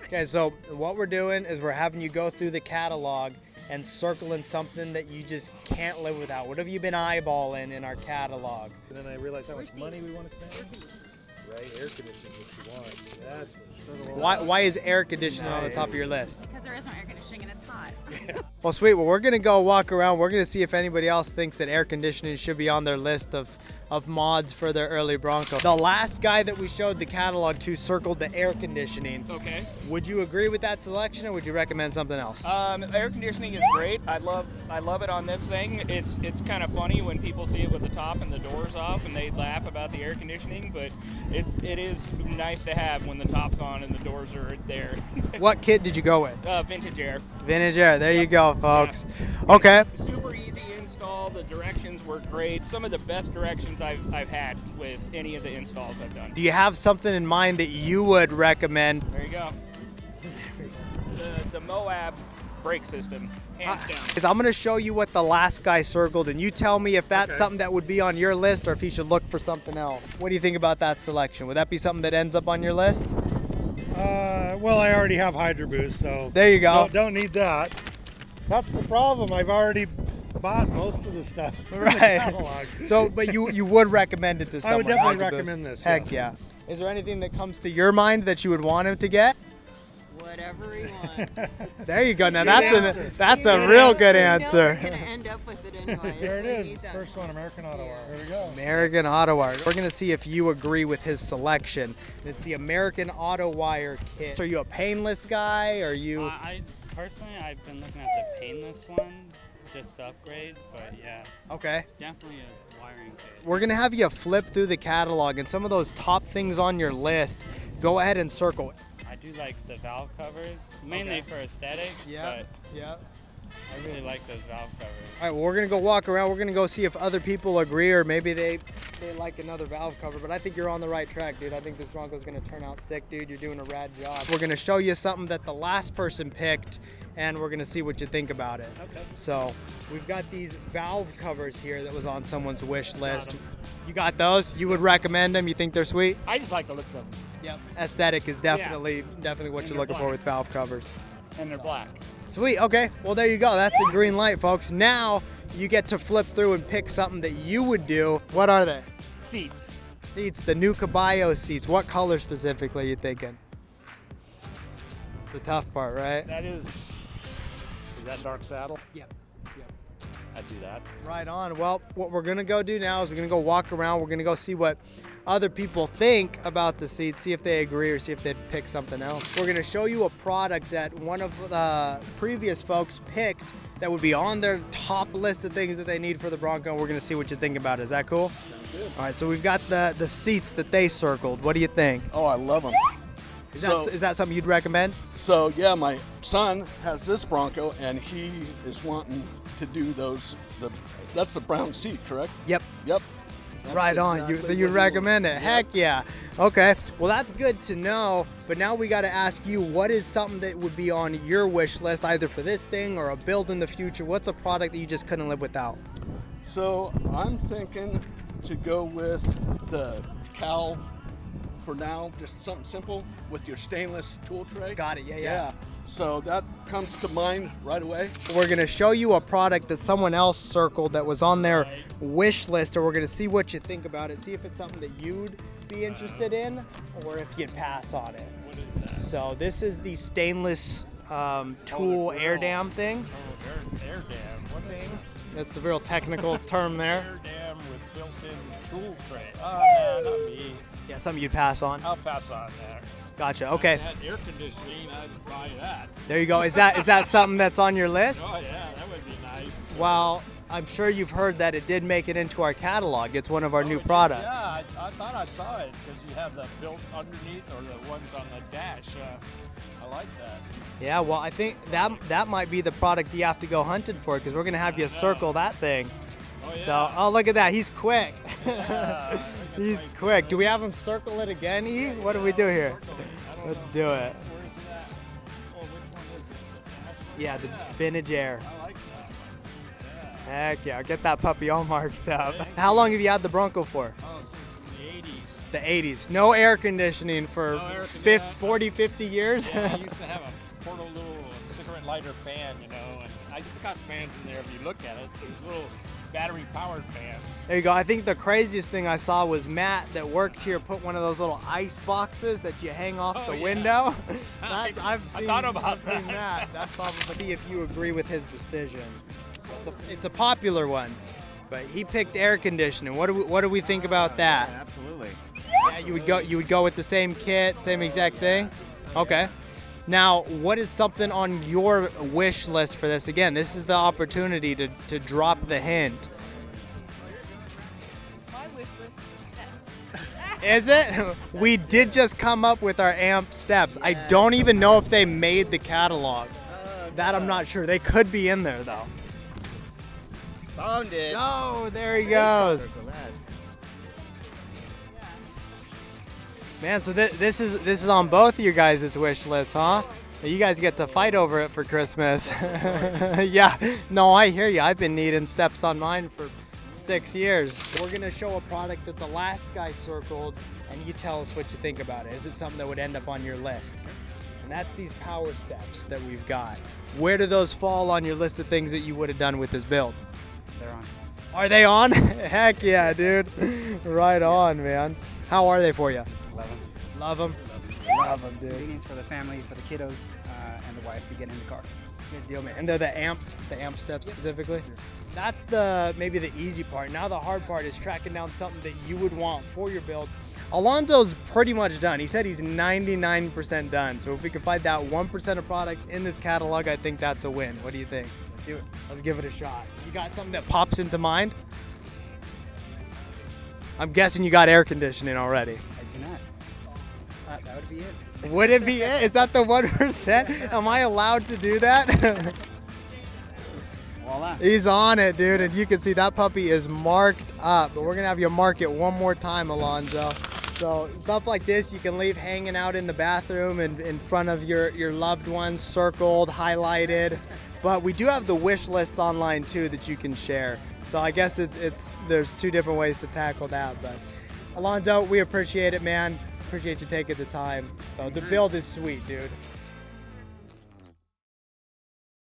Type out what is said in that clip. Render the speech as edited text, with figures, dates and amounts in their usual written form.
Okay, so what we're doing is we're having you go through the catalog and circling something that you just can't live without. What have you been eyeballing in our catalog? And then I realized how much money we want to spend. Right, air conditioning, what you want. That's what. Why is air conditioning on the top of your list? Because there is no air conditioning and it's hot. Well, sweet. Well, we're gonna go walk around. We're gonna see if anybody else thinks that air conditioning should be on their list of mods for their early Bronco. The last guy that we showed the catalog to circled the air conditioning. Okay. Would you agree with that selection, or would you recommend something else? Air conditioning is great. I love it on this thing. It's kind of funny when people see it with the top and the doors off and they laugh about the air conditioning, but it is nice to have when the top's on and the doors are there. What kit did you go with? Vintage air. Vintage air. There you go, folks. Yeah. Okay. Super easy install. The directions were great. Some of the best directions I've had with any of the installs I've done. Do you have something in mind that you would recommend? There you go. The Moab brake system, hands down. Because I'm going to show you what the last guy circled, and you tell me if that's something that would be on your list or if he should look for something else. What do you think about that selection? Would that be something that ends up on your list? Well, I already have Hydro Boost, so there you go. Don't need that. That's the problem. I've already bought most of the stuff. Right. So, but you would recommend it to someone? I would definitely recommend this. Heck yeah. Is there anything that comes to your mind that you would want him to get? Whatever he wants. There you go. Now that's a real good answer. You're gonna end up with it anyway. There it is. First one, American Auto Wire. There we go. American Auto Wire. We're gonna see if you agree with his selection. It's the American Auto Wire kit. Are you a painless guy? Or you? Personally, I've been looking at the painless one just to upgrade, but yeah. Okay. Definitely a wiring kit. We're gonna have you flip through the catalog and some of those top things on your list. Go ahead and circle. I do like the valve covers, mainly for aesthetics. Yeah. Yeah. I really like those valve covers. All right, well, we're gonna go walk around. We're gonna go see if other people agree, or maybe they like another valve cover. But I think you're on the right track, dude. I think this Bronco's gonna turn out sick, dude. You're doing a rad job. We're gonna show you something that the last person picked, and we're gonna see what you think about it. Okay. So we've got these valve covers here that was on someone's wish list. You got those? You would recommend them? You think they're sweet? I just like the looks of them. Yep. Aesthetic is definitely what you're looking for with valve covers. And they're black. Sweet. Okay. Well, there you go. That's a green light, folks. Now you get to flip through and pick something that you would do. What are they? Seats. Seats. The new Caballo seats. What color specifically are you thinking? It's the tough part, right? That is that dark saddle? Yep. I'd do that. Right on. Well, what we're going to go do now is we're going to go walk around. We're going to go see what other people think about the seats, see if they agree or see if they'd pick something else. We're going to show you a product that one of the previous folks picked that would be on their top list of things that they need for the Bronco. We're going to see what you think about it. Is that cool? Sounds good. All right, so we've got the seats that they circled. What do you think? Oh, I love them. Is that something you'd recommend? So yeah, my son has this Bronco, and he is wanting to do those. That's the brown seat, correct? Yep. That's right on. exactly So you what he recommend it? wants. Heck yeah. Okay. Well, that's good to know. But now we got to ask you, what is something that would be on your wish list, either for this thing or a build in the future? What's a product that you just couldn't live without? So I'm thinking to go with the cowl for now, just something simple with your stainless tool tray. Got it. Yeah. So that comes to mind right away. We're going to show you a product that someone else circled that was on their wish list, or we're going to see what you think about it, see if it's something that you'd be interested in or if you'd pass on it. What is that? So this is the stainless tool air dam thing. Oh, air dam. What is that? That's the real technical term there. Air dam with built-in tool tray. Oh, no, not me. Yeah, something you'd pass on. I'll pass on that. Gotcha. Okay. That air conditioning, I'd buy that. There you go. Is that something that's on your list? Oh yeah, that would be nice. Well, I'm sure you've heard that it did make it into our catalog. It's one of our new products. Yeah, I thought I saw it because you have the built underneath or the ones on the dash. I like that. Yeah, well, I think that might be the product you have to go hunting for, because we're going to have you circle that thing. Oh, yeah. So, oh, look at that. He's quick. Yeah, He's quick. Do we have him circle it again, E? What do we do here? Let's do it. Where's that? Oh, which one is it? Yeah, the vintage air. I like that one. Heck yeah, get that puppy all marked up. How long have you had the Bronco for? Oh, since the 80s. The The 80s. No air conditioning for No air 40, 50 years. Yeah, I used to have a portable little cigarette lighter fan, you know, and I just got fans in there if you look at it. These little battery-powered fans. There you go. I think the craziest thing I saw was Matt that worked here put one of those little ice boxes that you hang off the yeah. window. I I've seen thought about I've seen that. That's probably see if you agree with his decision. So it's a popular one, but he picked air conditioning. What do we think about that? Yeah, absolutely. Yeah, you would go with the same kit, same exact thing. Okay. Now, what is something on your wish list for this? Again, this is the opportunity to drop the hint. My wish list is steps. Is it? We did just come up with our amp steps. I don't even know if they made the catalog. That I'm not sure. They could be in there though. Found it. Oh, there he goes. Man, so this is on both of your guys' wish lists, huh? You guys get to fight over it for Christmas. Yeah, no, I hear you. I've been needing steps on mine for 6 years. We're gonna show a product that the last guy circled, and you tell us what you think about it. Is it something that would end up on your list? And that's these power steps that we've got. Where do those fall on your list of things that you would have done with this build? They're on. Are they on? Heck yeah, dude. Right on, man. How are they for you? Love them. Love them? Love them, dude. Convenience for the family, for the kiddos, and the wife to get in the car. Good deal, man. And they're the amp steps specifically? Yes, sir. That's maybe the easy part. Now the hard part is tracking down something that you would want for your build. Alonzo's pretty much done. He said he's 99% done. So if we can find that 1% of products in this catalog, I think that's a win. What do you think? Let's do it. Let's give it a shot. You got something that pops into mind? I'm guessing you got air conditioning already. I do not. That would be it. Would it be it? Is that the 1%? Am I allowed to do that? Voila. He's on it, dude, and you can see that puppy is marked up. But we're gonna have you mark it one more time, Alonzo. So stuff like this you can leave hanging out in the bathroom and in front of your loved ones, circled, highlighted. But we do have the wish lists online too that you can share. So I guess there's two different ways to tackle that. But Alonzo, we appreciate it, man. Appreciate you taking the time. So the build is sweet, dude.